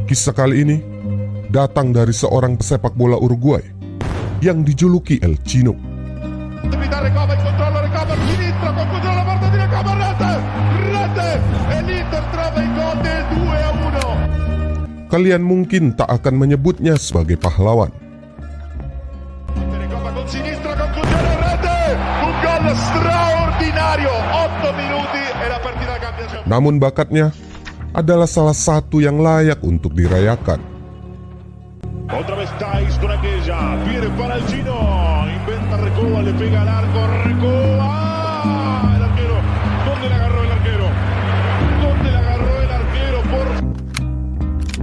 Kisah kali ini datang dari seorang pesepak bola Uruguay yang dijuluki El Chino. Kalian mungkin tak akan menyebutnya sebagai pahlawan. Namun bakatnya adalah salah satu yang layak untuk dirayakan. Otra vez Thais con aquella, viene para el Chino, inventa Recoba, le pega al arco, Recoba, el arquero, ¿dónde la agarró el arquero? ¿Dónde la agarró el arquero?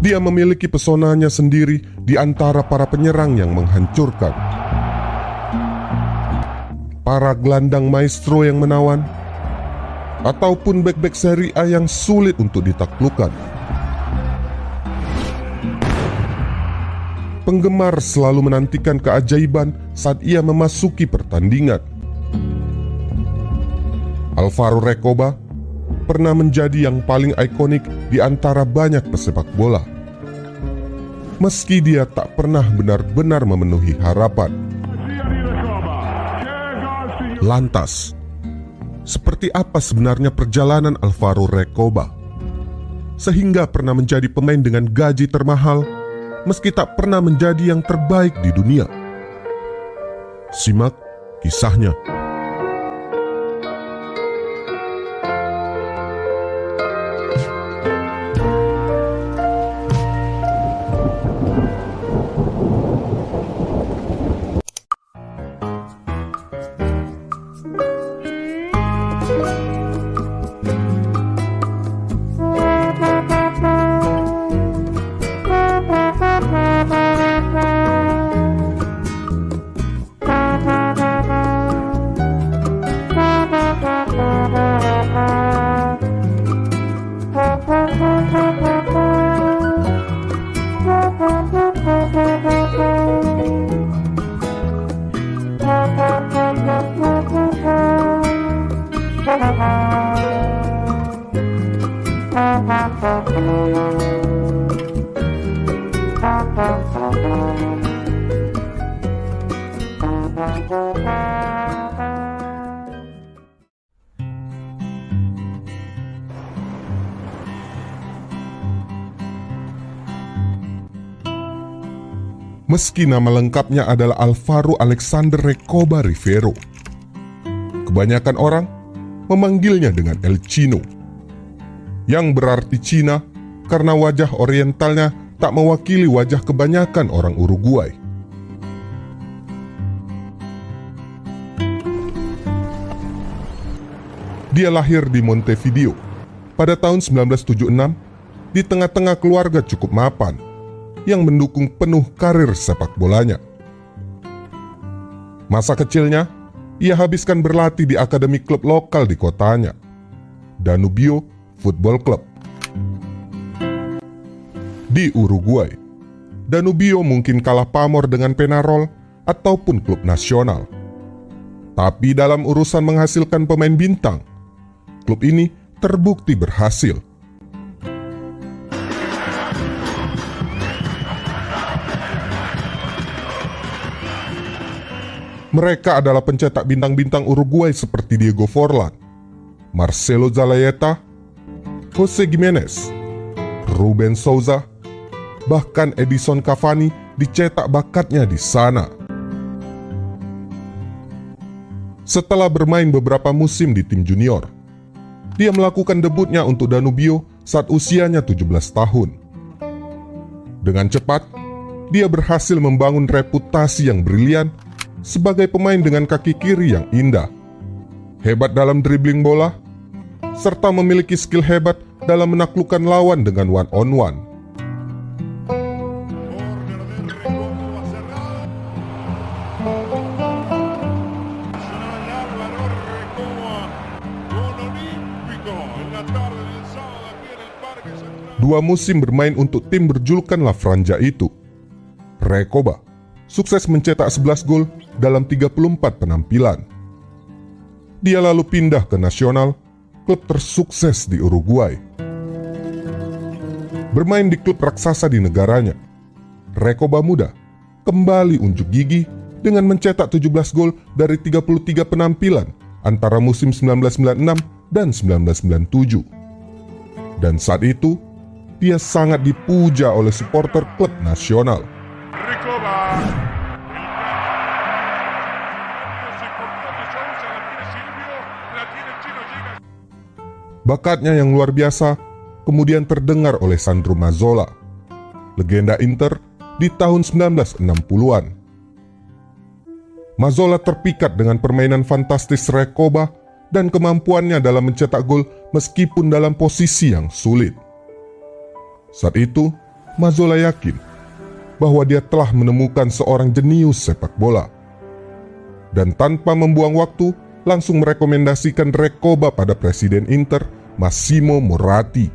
Dia memiliki pesonanya sendiri di antara para penyerang yang menghancurkan, para gelandang maestro yang menawan, ataupun bek-bek Serie A yang sulit untuk ditaklukkan. Penggemar selalu menantikan keajaiban saat ia memasuki pertandingan. Alvaro Recoba pernah menjadi yang paling ikonik di antara banyak pesepak bola. Meski dia tak pernah benar-benar memenuhi harapan. Lantas, seperti apa sebenarnya perjalanan Alvaro Recoba sehingga pernah menjadi pemain dengan gaji termahal meski tak pernah menjadi yang terbaik di dunia? Simak kisahnya. Meski nama lengkapnya adalah Alvaro Alexander Recoba Rivero, kebanyakan orang memanggilnya dengan El Chino, yang berarti Cina karena wajah orientalnya tak mewakili wajah kebanyakan orang Uruguay. Dia lahir di Montevideo pada tahun 1976 di tengah-tengah keluarga cukup mapan yang mendukung penuh karir sepak bolanya. Masa kecilnya, ia habiskan berlatih di akademi klub lokal di kotanya, Danubio Football Club. Di Uruguay, Danubio mungkin kalah pamor dengan Peñarol ataupun klub nasional. Tapi dalam urusan menghasilkan pemain bintang, klub ini terbukti berhasil. Mereka adalah pencetak bintang-bintang Uruguay seperti Diego Forlán, Marcelo Zalayeta, José Giménez, Rubén Sousa, bahkan Edison Cavani dicetak bakatnya di sana. Setelah bermain beberapa musim di tim junior, dia melakukan debutnya untuk Danubio saat usianya 17 tahun. Dengan cepat, dia berhasil membangun reputasi yang brilian sebagai pemain dengan kaki kiri yang indah, hebat dalam dribbling bola, serta memiliki skill hebat dalam menaklukkan lawan dengan one-on-one. Dua musim bermain untuk tim berjulukan La Franja itu, Recoba sukses mencetak 11 gol dalam 34 penampilan. Dia lalu pindah ke Nacional, klub tersukses di Uruguay. Bermain di klub raksasa di negaranya, Recoba muda kembali unjuk gigi dengan mencetak 17 gol dari 33 penampilan antara musim 1996 dan 1997. Dan saat itu, dia sangat dipuja oleh supporter klub nasional. Recoba. Bakatnya yang luar biasa kemudian terdengar oleh Sandro Mazzola, legenda Inter di tahun 1960-an. Mazzola terpikat dengan permainan fantastis Recoba dan kemampuannya dalam mencetak gol meskipun dalam posisi yang sulit. Saat itu, Mazzola yakin bahwa dia telah menemukan seorang jenius sepak bola. Dan tanpa membuang waktu, langsung merekomendasikan Recoba pada presiden Inter, Massimo Moratti.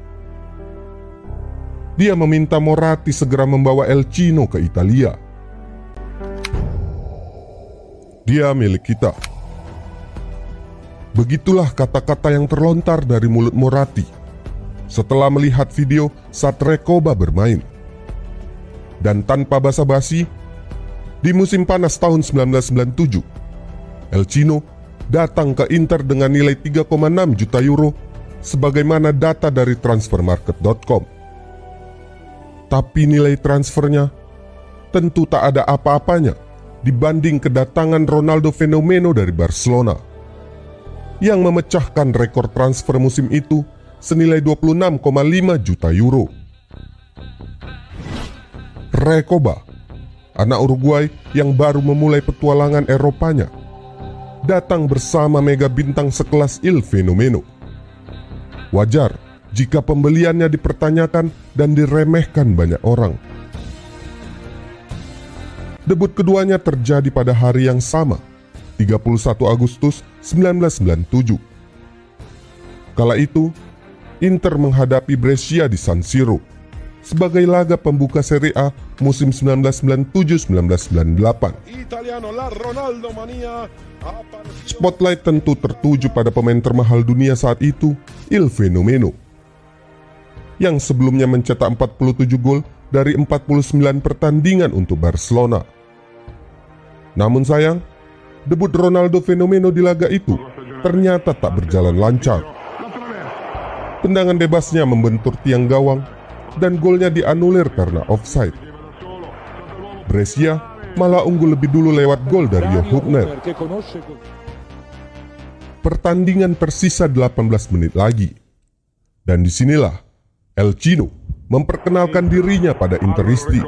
Dia meminta Moratti segera membawa El Chino ke Italia. Dia milik kita. Begitulah kata-kata yang terlontar dari mulut Moratti setelah melihat video saat Recoba bermain. Dan tanpa basa-basi, di musim panas tahun 1997, El Chino datang ke Inter dengan nilai 3,6 juta euro sebagaimana data dari transfermarket.com. Tapi nilai transfernya tentu tak ada apa-apanya dibanding kedatangan Ronaldo Fenomeno dari Barcelona yang memecahkan rekor transfer musim itu senilai 26,5 juta euro. Recoba, anak Uruguay yang baru memulai petualangan Eropanya, datang bersama mega bintang sekelas Il Fenomeno. Wajar jika pembeliannya dipertanyakan dan diremehkan banyak orang. Debut keduanya terjadi pada hari yang sama, 31 Agustus 1997. Kala itu, Inter menghadapi Brescia di San Siro sebagai laga pembuka Serie A musim 1997-1998. Spotlight tentu tertuju pada pemain termahal dunia saat itu, Il Fenomeno, yang sebelumnya mencetak 47 gol dari 49 pertandingan untuk Barcelona. Namun sayang, debut Ronaldo Fenomeno di laga itu ternyata tak berjalan lancar. Tendangan bebasnya membentur tiang gawang dan golnya dianulir karena offside. Brescia malah unggul lebih dulu lewat gol dari Jo Hübner. Pertandingan tersisa 18 menit lagi. Dan disinilah El Chino memperkenalkan dirinya pada Interisti.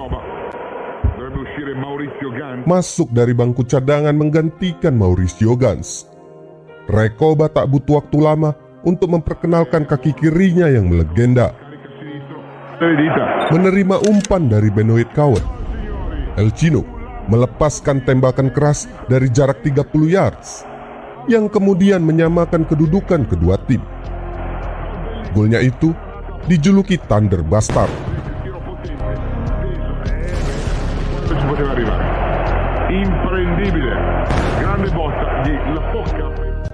Masuk dari bangku cadangan menggantikan Mauricio Gans. Recoba tak butuh waktu lama untuk memperkenalkan kaki kirinya yang melegenda. Menerima umpan dari Benoit Coward, El Chino melepaskan tembakan keras dari jarak 30 yards yang kemudian menyamakan kedudukan kedua tim. Golnya itu dijuluki Thunder Bastard.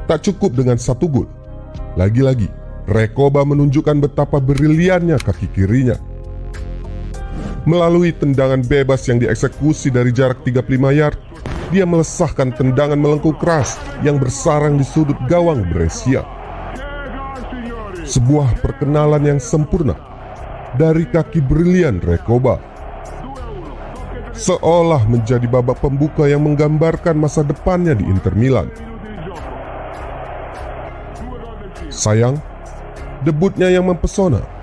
Tak cukup dengan satu gol. Lagi-lagi, Recoba menunjukkan betapa briliannya kaki kirinya. Melalui tendangan bebas yang dieksekusi dari jarak 35 yard, dia melesahkan tendangan melengkung keras yang bersarang di sudut gawang Brescia. Sebuah perkenalan yang sempurna dari kaki brilian Recoba. Seolah menjadi babak pembuka yang menggambarkan masa depannya di Inter Milan. Sayang, debutnya yang mempesona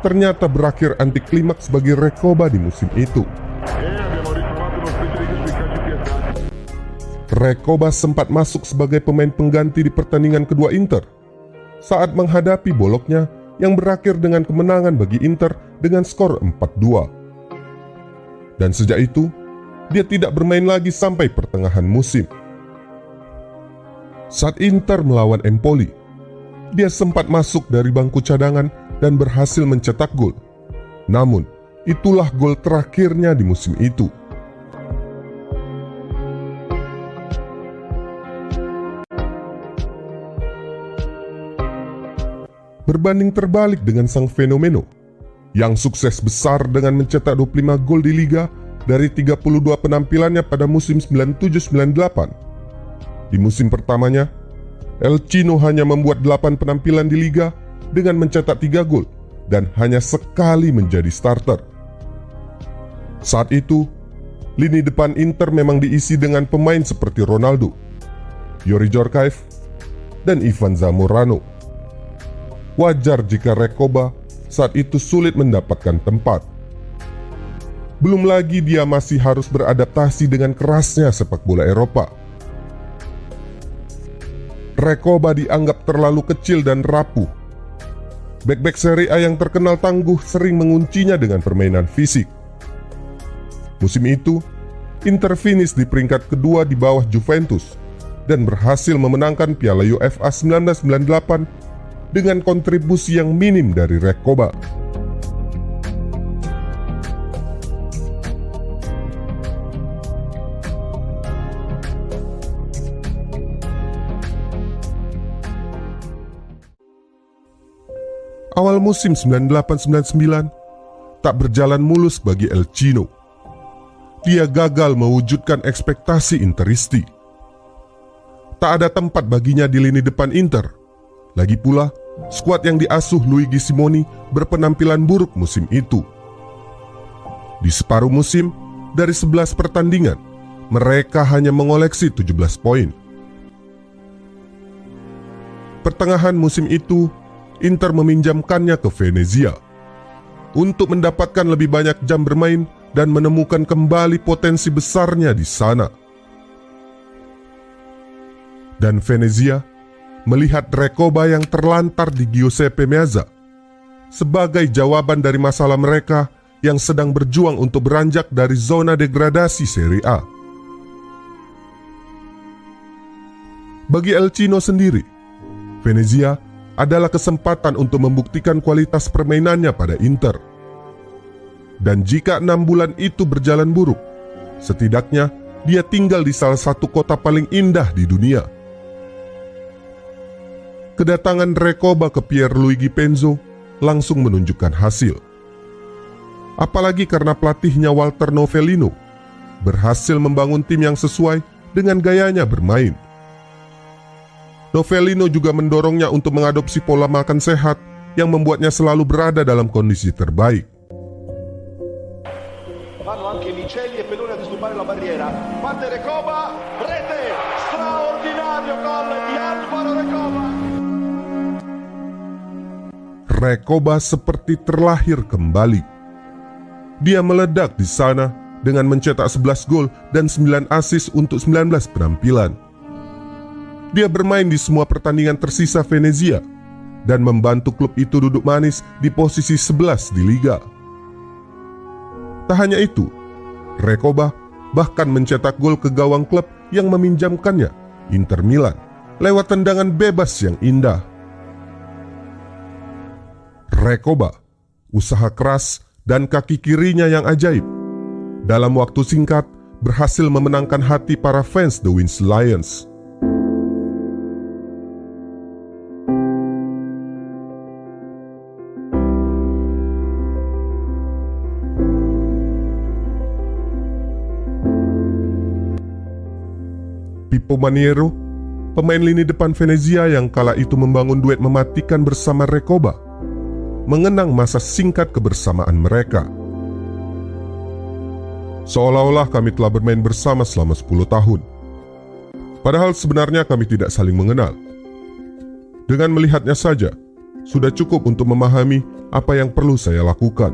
ternyata berakhir anti klimaks bagi Recoba di musim itu. Recoba sempat masuk sebagai pemain pengganti di pertandingan kedua Inter saat menghadapi Bologna yang berakhir dengan kemenangan bagi Inter dengan skor 4-2. Dan sejak itu, dia tidak bermain lagi sampai pertengahan musim. Saat Inter melawan Empoli, dia sempat masuk dari bangku cadangan dan berhasil mencetak gol. Namun, itulah gol terakhirnya di musim itu. Berbanding terbalik dengan sang Fenomeno, yang sukses besar dengan mencetak 25 gol di Liga dari 32 penampilannya pada musim 97-98. Di musim pertamanya, El Chino hanya membuat 8 penampilan di Liga dengan mencetak 3 gol dan hanya sekali menjadi starter. Saat itu, lini depan Inter memang diisi dengan pemain seperti Ronaldo, Yori Djorkaeff, dan Ivan Zamorano. Wajar jika Recoba saat itu sulit mendapatkan tempat. Belum lagi dia masih harus beradaptasi dengan kerasnya sepak bola Eropa. Recoba dianggap terlalu kecil dan rapuh. Bek-bek Serie A yang terkenal tangguh sering menguncinya dengan permainan fisik. Musim itu, Inter finish di peringkat kedua di bawah Juventus dan berhasil memenangkan Piala UEFA 1998 dengan kontribusi yang minim dari Recoba. Awal musim 98-99 tak berjalan mulus bagi El Chino. Dia gagal mewujudkan ekspektasi Interisti. Tak ada tempat baginya di lini depan Inter. Lagi pula, skuad yang diasuh Luigi Simoni berpenampilan buruk musim itu. Di separuh musim, dari 11 pertandingan, mereka hanya mengoleksi 17 poin. Pertengahan musim itu, Inter meminjamkannya ke Venezia untuk mendapatkan lebih banyak jam bermain dan menemukan kembali potensi besarnya di sana. Dan Venezia melihat Recoba yang terlantar di Giuseppe Meazza sebagai jawaban dari masalah mereka yang sedang berjuang untuk beranjak dari zona degradasi Serie A. Bagi El Chino sendiri, Venezia adalah kesempatan untuk membuktikan kualitas permainannya pada Inter. Dan jika 6 bulan itu berjalan buruk, setidaknya dia tinggal di salah satu kota paling indah di dunia. Kedatangan Recoba ke Pierluigi Penzo langsung menunjukkan hasil. Apalagi karena pelatihnya Walter Novellino berhasil membangun tim yang sesuai dengan gayanya bermain. Novellino juga mendorongnya untuk mengadopsi pola makan sehat yang membuatnya selalu berada dalam kondisi terbaik. Vanno anche Licelli e Pelone a disturbare la barriera. Parte Recoba, rete, straordinario gol di Alvaro Recoba. Recoba seperti terlahir kembali. Dia meledak di sana dengan mencetak 11 gol dan 9 assist untuk 19 penampilan. Dia bermain di semua pertandingan tersisa Venezia dan membantu klub itu duduk manis di posisi 11 di Liga. Tak hanya itu, Recoba bahkan mencetak gol ke gawang klub yang meminjamkannya, Inter Milan, lewat tendangan bebas yang indah. Recoba, usaha keras dan kaki kirinya yang ajaib, dalam waktu singkat berhasil memenangkan hati para fans The Wins Lions. Pippo Maniero, pemain lini depan Venezia yang kala itu membangun duet mematikan bersama Recoba, mengenang masa singkat kebersamaan mereka. Seolah-olah kami telah bermain bersama selama 10 tahun. Padahal sebenarnya kami tidak saling mengenal. Dengan melihatnya saja, sudah cukup untuk memahami apa yang perlu saya lakukan.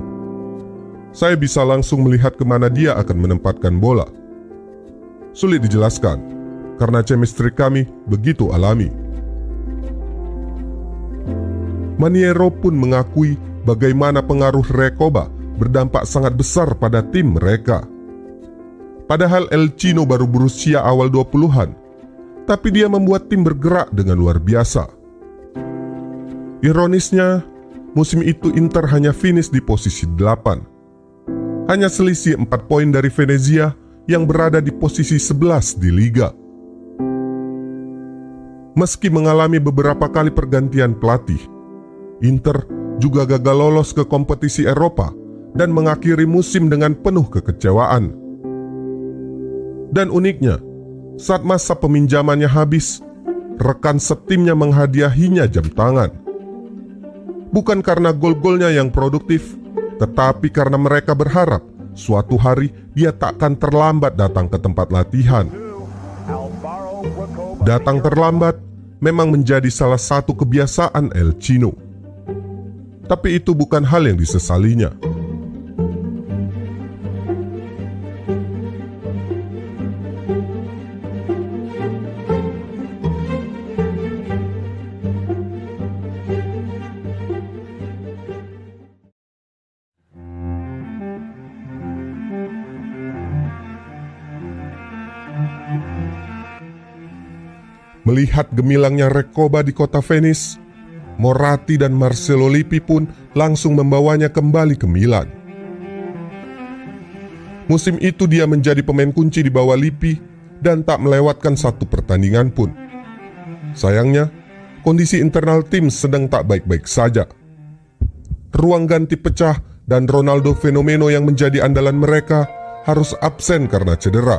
Saya bisa langsung melihat kemana dia akan menempatkan bola. Sulit dijelaskan, karena chemistry kami begitu alami. Maniero pun mengakui bagaimana pengaruh Recoba berdampak sangat besar pada tim mereka. Padahal El Chino baru berusia awal 20-an, tapi dia membuat tim bergerak dengan luar biasa. Ironisnya, musim itu Inter hanya finish di posisi 8. Hanya selisih 4 poin dari Venezia yang berada di posisi 11 di Liga. Meski mengalami beberapa kali pergantian pelatih, Inter juga gagal lolos ke kompetisi Eropa dan mengakhiri musim dengan penuh kekecewaan. Dan uniknya, saat masa peminjamannya habis, rekan setimnya menghadiahinya jam tangan. Bukan karena gol-golnya yang produktif, tetapi karena mereka berharap suatu hari dia takkan terlambat datang ke tempat latihan. Datang terlambat memang menjadi salah satu kebiasaan El Chino. Tapi itu bukan hal yang disesalinya. Melihat gemilangnya Recoba di kota Venice, Moratti dan Marcelo Lippi pun langsung membawanya kembali ke Milan. Musim itu dia menjadi pemain kunci di bawah Lippi dan tak melewatkan satu pertandingan pun. Sayangnya, kondisi internal tim sedang tak baik-baik saja. Ruang ganti pecah dan Ronaldo Fenomeno yang menjadi andalan mereka harus absen karena cedera.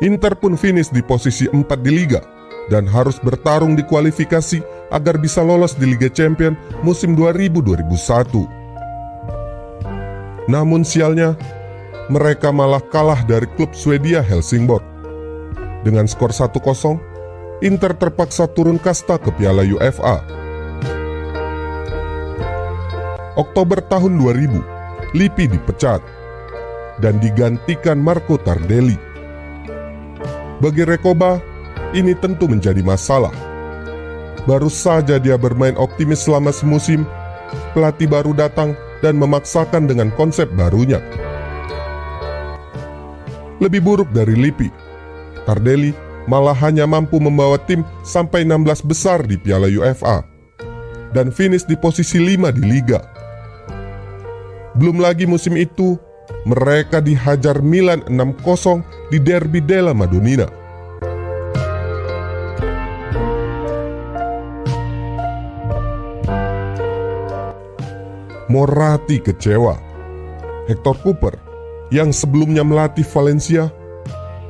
Inter pun finish di posisi 4 di Liga dan harus bertarung di kualifikasi agar bisa lolos di Liga Champions musim 2000-2001. Namun sialnya, mereka malah kalah dari klub Swedia Helsingborg. Dengan skor 1-0, Inter terpaksa turun kasta ke Piala UEFA. Oktober tahun 2000, Lippi dipecat dan digantikan Marco Tardelli. Bagi Recoba, ini tentu menjadi masalah. Baru saja dia bermain optimis selama semusim, pelatih baru datang dan memaksakan dengan konsep barunya. Lebih buruk dari Lippi, Tardelli malah hanya mampu membawa tim sampai 16 besar di Piala UEFA dan finish di posisi 5 di Liga. Belum lagi musim itu, mereka dihajar Milan 6-0 di Derby della Madonnina. Moratti kecewa. Hector Cooper, yang sebelumnya melatih Valencia,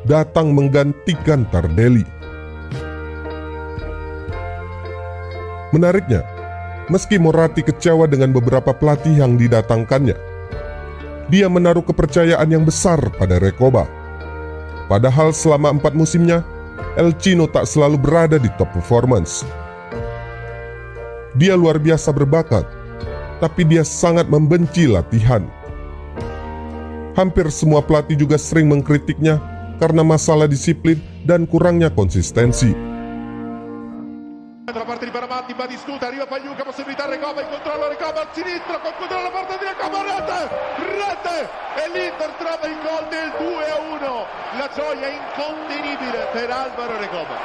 datang menggantikan Tardelli. Menariknya, meski Moratti kecewa dengan beberapa pelatih yang didatangkannya, dia menaruh kepercayaan yang besar pada Recoba. Padahal selama 4 musimnya, El Chino tak selalu berada di top performance. Dia luar biasa berbakat, tapi dia sangat membenci latihan. Hampir semua pelatih juga sering mengkritiknya karena masalah disiplin dan kurangnya konsistensi. La parte di Baramatti, Batistuta, arriva Pagliuca, possibilità Recoba, il controllo Recoba al sinistro, con controllo la parte di Recoba, rete, e l'Inter trova il gol del 2-1, la gioia incontenibile per Alvaro Recoba.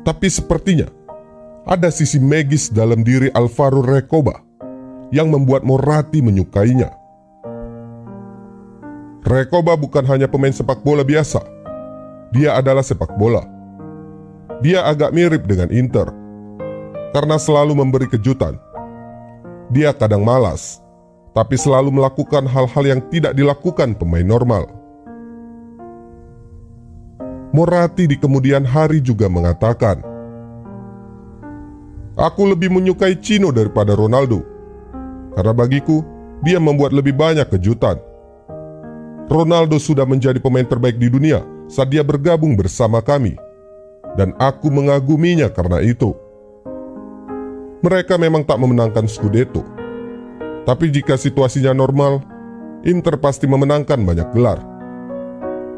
Tapi sepertinya ada sisi magis dalam diri Alvaro Recoba yang membuat Moratti menyukainya. Recoba bukan hanya pemain sepak bola biasa, dia adalah sepak bola. Dia agak mirip dengan Inter, karena selalu memberi kejutan. Dia kadang malas, tapi selalu melakukan hal-hal yang tidak dilakukan pemain normal. Moratti di kemudian hari juga mengatakan, "Aku lebih menyukai Chino daripada Ronaldo, karena bagiku dia membuat lebih banyak kejutan. Ronaldo sudah menjadi pemain terbaik di dunia saat dia bergabung bersama kami. Dan aku mengaguminya karena itu. Mereka memang tak memenangkan Scudetto, tapi jika situasinya normal, Inter pasti memenangkan banyak gelar.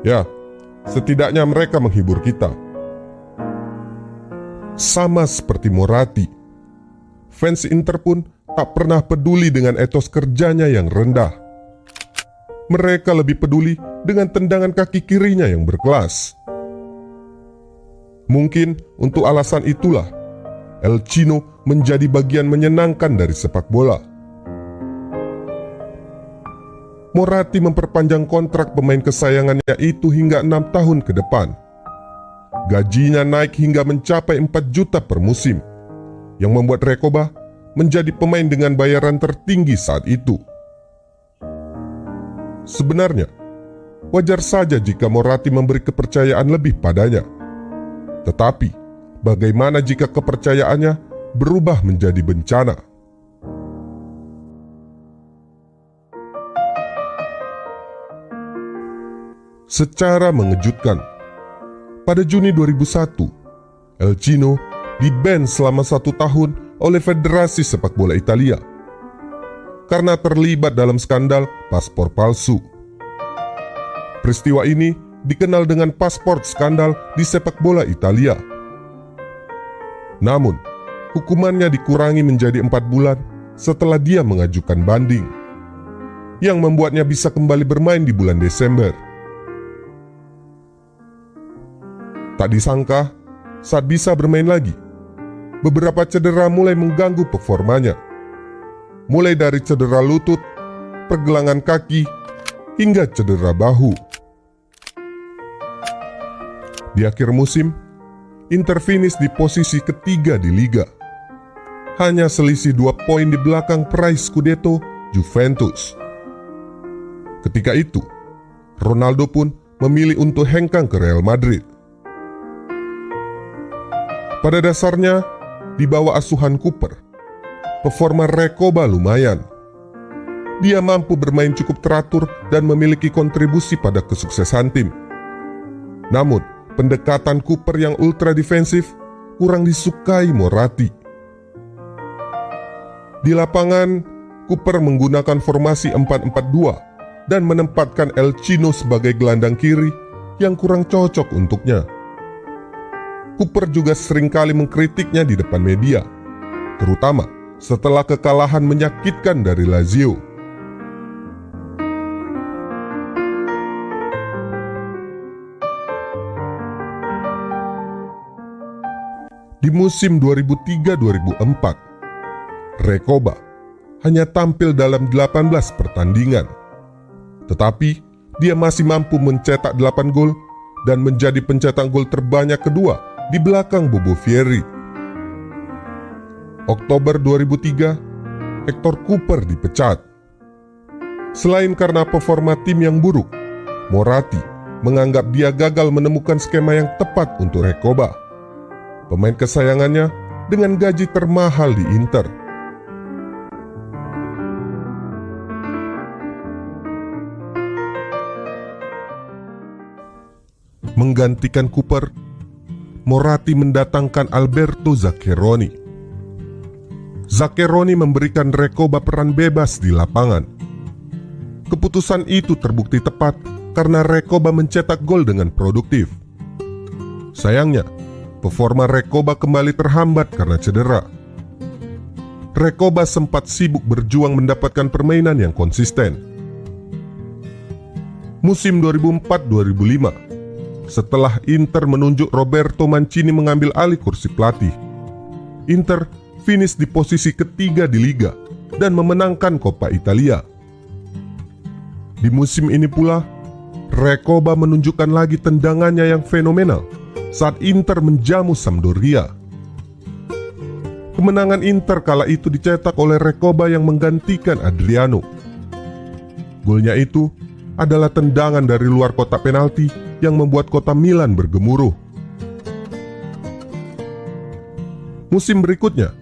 Ya, setidaknya mereka menghibur kita." Sama seperti Moratti, fans Inter pun tak pernah peduli dengan etos kerjanya yang rendah. Mereka lebih peduli dengan tendangan kaki kirinya yang berkelas. Mungkin untuk alasan itulah El Chino menjadi bagian menyenangkan dari sepak bola. Moratti memperpanjang kontrak pemain kesayangannya itu hingga 6 tahun ke depan. Gajinya naik hingga mencapai 4 juta per musim, yang membuat Recoba menjadi pemain dengan bayaran tertinggi saat itu. Sebenarnya, wajar saja jika Moratti memberi kepercayaan lebih padanya. Tetapi, bagaimana jika kepercayaannya berubah menjadi bencana? Secara mengejutkan, pada Juni 2001, El Chino di-ban selama 1 tahun oleh Federasi Sepak Bola Italia karena terlibat dalam skandal paspor palsu. Peristiwa ini dikenal dengan paspor skandal di sepak bola Italia. Namun, hukumannya dikurangi menjadi 4 bulan setelah dia mengajukan banding, yang membuatnya bisa kembali bermain di bulan Desember. Tak disangka, saat bisa bermain lagi, beberapa cedera mulai mengganggu performanya. Mulai dari cedera lutut, pergelangan kaki, hingga cedera bahu. Di akhir musim, Inter finish di posisi ketiga di Liga. Hanya selisih 2 poin di belakang peraih Scudetto Juventus. Ketika itu, Ronaldo pun memilih untuk hengkang ke Real Madrid. Pada dasarnya, di bawah asuhan Cooper, performa Recoba lumayan. Dia mampu bermain cukup teratur dan memiliki kontribusi pada kesuksesan tim. Namun, pendekatan Cooper yang ultra defensif kurang disukai Moratti. Di lapangan, Cooper menggunakan formasi 4-4-2 dan menempatkan El Chino sebagai gelandang kiri yang kurang cocok untuknya. Cooper juga seringkali mengkritiknya di depan media, terutama setelah kekalahan menyakitkan dari Lazio. Di musim 2003-2004, Recoba hanya tampil dalam 18 pertandingan. Tetapi, dia masih mampu mencetak 8 gol dan menjadi pencetak gol terbanyak kedua di belakang Bobo Vieri. Oktober 2003, Hector Cooper dipecat. Selain karena performa tim yang buruk, Moratti menganggap dia gagal menemukan skema yang tepat untuk Recoba, pemain kesayangannya dengan gaji termahal di Inter. Menggantikan Cooper, Moratti mendatangkan Alberto Zaccheroni. Zaccheroni memberikan Recoba peran bebas di lapangan. Keputusan itu terbukti tepat karena Recoba mencetak gol dengan produktif. Sayangnya, performa Recoba kembali terhambat karena cedera. Recoba sempat sibuk berjuang mendapatkan permainan yang konsisten. Musim 2004-2005, setelah Inter menunjuk Roberto Mancini mengambil alih kursi pelatih, Inter finish di posisi ketiga di Liga dan memenangkan Coppa Italia. Di musim ini pula, Recoba menunjukkan lagi tendangannya yang fenomenal saat Inter menjamu Sampdoria. Kemenangan Inter kala itu dicetak oleh Recoba yang menggantikan Adriano. Golnya itu adalah tendangan dari luar kotak penalti yang membuat kota Milan bergemuruh. Musim berikutnya,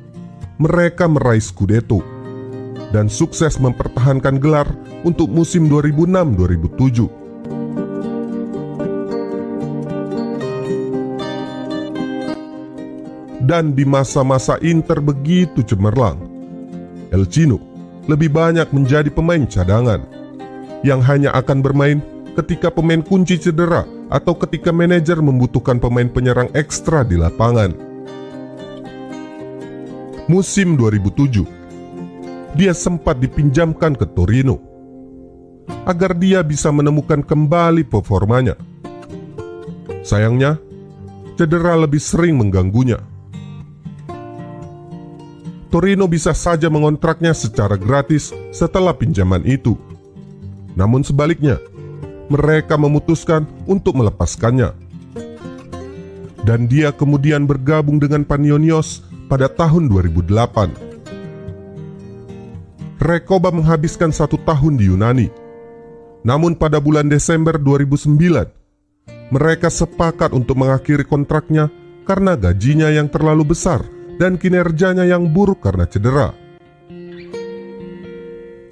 mereka meraih Scudetto dan sukses mempertahankan gelar untuk musim 2006-2007. Dan di masa-masa Inter begitu cemerlang, El Chino lebih banyak menjadi pemain cadangan yang hanya akan bermain ketika pemain kunci cedera atau ketika manajer membutuhkan pemain penyerang ekstra di lapangan. Musim 2007, dia sempat dipinjamkan ke Torino agar dia bisa menemukan kembali performanya. Sayangnya, cedera lebih sering mengganggunya. Torino bisa saja mengontraknya secara gratis setelah pinjaman itu. Namun sebaliknya, mereka memutuskan untuk melepaskannya. Dan dia kemudian bergabung dengan Panionios pada tahun 2008. Recoba menghabiskan 1 tahun di Yunani. Namun pada bulan Desember 2009, mereka sepakat untuk mengakhiri kontraknya karena gajinya yang terlalu besar dan kinerjanya yang buruk karena cedera.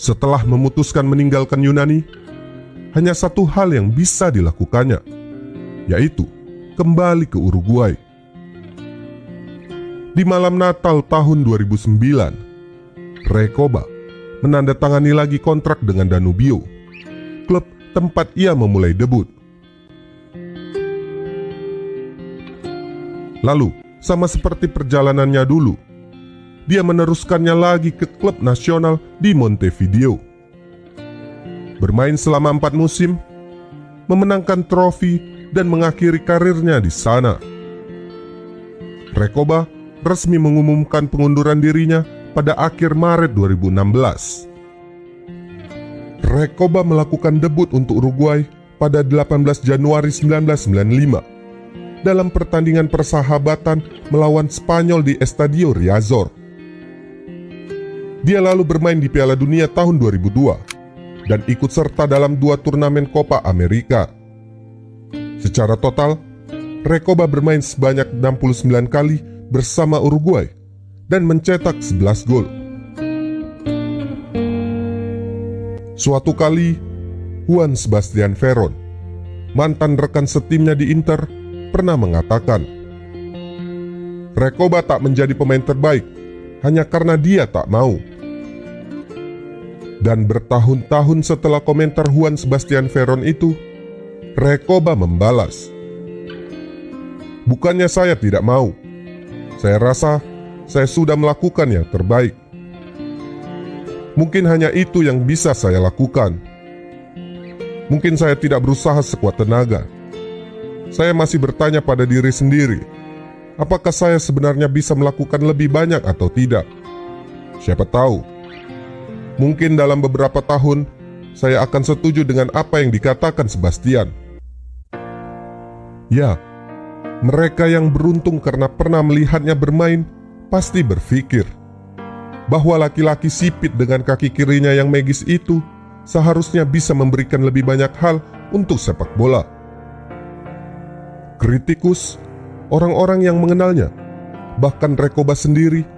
Setelah memutuskan meninggalkan Yunani, hanya satu hal yang bisa dilakukannya, yaitu kembali ke Uruguay. Di malam Natal tahun 2009, Recoba menandatangani lagi kontrak dengan Danubio, klub tempat ia memulai debut. Lalu, sama seperti perjalanannya dulu, dia meneruskannya lagi ke klub nasional di Montevideo. Bermain selama 4 musim, memenangkan trofi dan mengakhiri karirnya di sana. Recoba resmi mengumumkan pengunduran dirinya pada akhir Maret 2016. Recoba melakukan debut untuk Uruguay pada 18 Januari 1995 dalam pertandingan persahabatan melawan Spanyol di Estadio Riazor. Dia lalu bermain di Piala Dunia tahun 2002 dan ikut serta dalam 2 turnamen Copa America. Secara total, Recoba bermain sebanyak 69 kali bersama Uruguay dan mencetak 11 gol. Suatu kali, Juan Sebastian Veron, mantan rekan setimnya di Inter, pernah mengatakan, Recoba tak menjadi pemain terbaik hanya karena dia tak mau. Dan bertahun-tahun setelah komentar Juan Sebastian Veron itu, Recoba membalas, "Bukannya saya tidak mau. Saya rasa saya sudah melakukan yang terbaik. Mungkin hanya itu yang bisa saya lakukan. Mungkin saya tidak berusaha sekuat tenaga. Saya masih bertanya pada diri sendiri, apakah saya sebenarnya bisa melakukan lebih banyak atau tidak? Siapa tahu, mungkin dalam beberapa tahun saya akan setuju dengan apa yang dikatakan Sebastian." Ya, mereka yang beruntung karena pernah melihatnya bermain pasti berpikir bahwa laki-laki sipit dengan kaki kirinya yang magis itu seharusnya bisa memberikan lebih banyak hal untuk sepak bola. Kritikus, orang-orang yang mengenalnya, bahkan Recoba sendiri,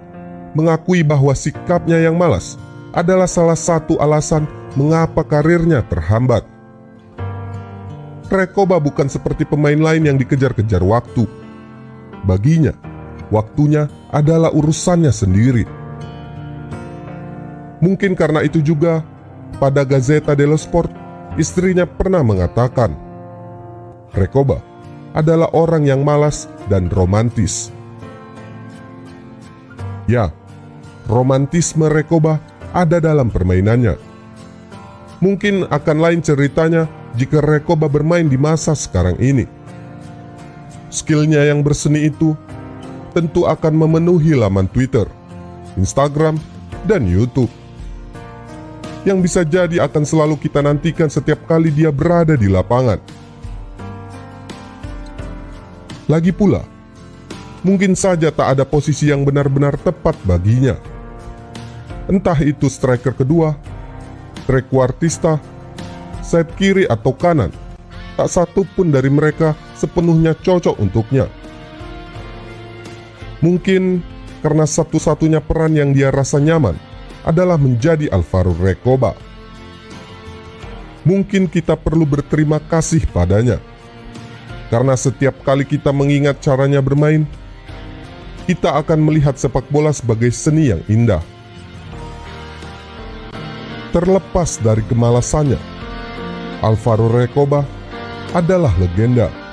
mengakui bahwa sikapnya yang malas adalah salah satu alasan mengapa karirnya terhambat. Recoba bukan seperti pemain lain yang dikejar-kejar waktu. Baginya, waktunya adalah urusannya sendiri. Mungkin karena itu juga, pada Gazzetta dello Sport, istrinya pernah mengatakan, Recoba adalah orang yang malas dan romantis. Ya, romantisme Recoba ada dalam permainannya. Mungkin akan lain ceritanya jika Recoba bermain di masa sekarang ini. Skillnya yang berseni itu tentu akan memenuhi laman Twitter, Instagram, dan YouTube, yang bisa jadi akan selalu kita nantikan setiap kali dia berada di lapangan. Lagi pula, mungkin saja tak ada posisi yang benar-benar tepat baginya. Entah itu striker kedua, trequartista, sayap kiri atau kanan, tak satu pun dari mereka sepenuhnya cocok untuknya. Mungkin karena satu-satunya peran yang dia rasa nyaman adalah menjadi Alvaro Recoba. Mungkin kita perlu berterima kasih padanya, karena setiap kali kita mengingat caranya bermain, kita akan melihat sepak bola sebagai seni yang indah. Terlepas dari kemalasannya, Alvaro Recoba adalah legenda.